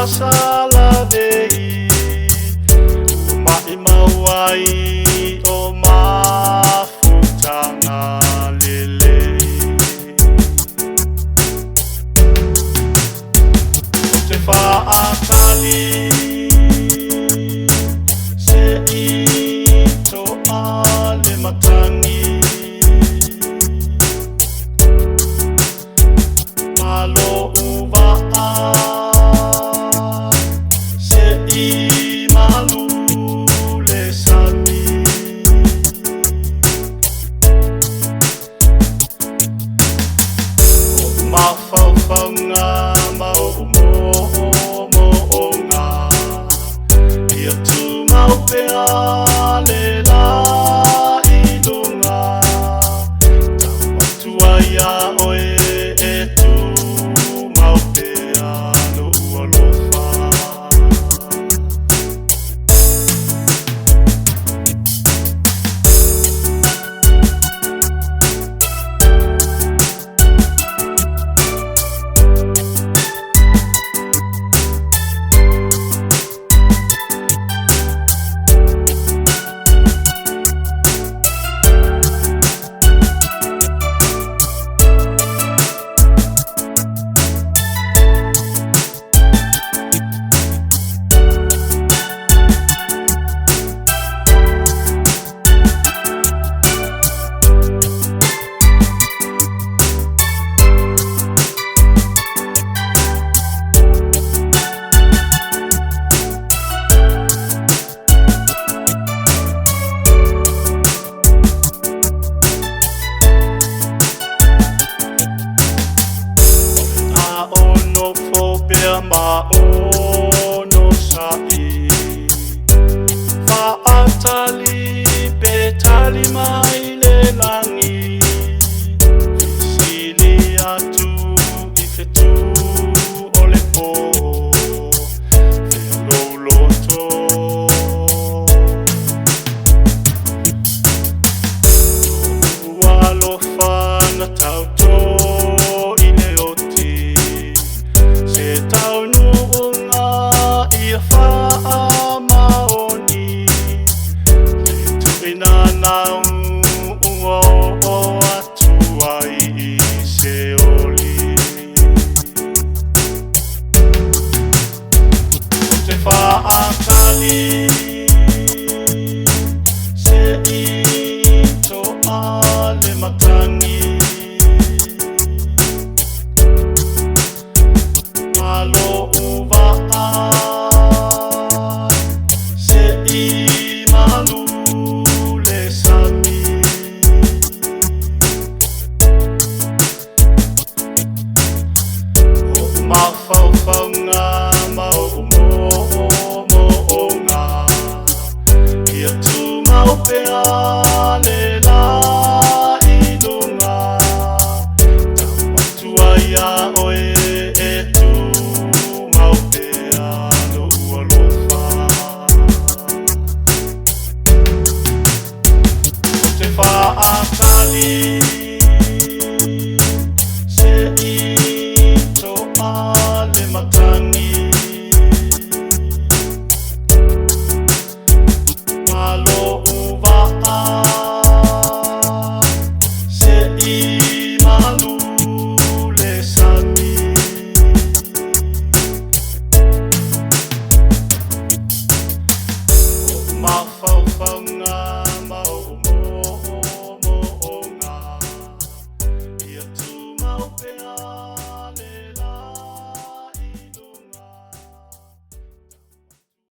Asala vei mai mawai o mafutanga lele te fa atali se ito ale matangi malo uva Mawhawhanga mau mo'onga Ia tu mau pea le la ilunga Tau atua ia oe e tu mau pea no ualofa Ma'ono sa'i Fa'atali petali mai le langi Fisili atu ifetu ole po Ve'ololoto Ualofa na tauto Fa'atali se ito ale matangi Malo uva se malu le sami O mawhawhanga mau pea le la ilunga Tau atua ia oe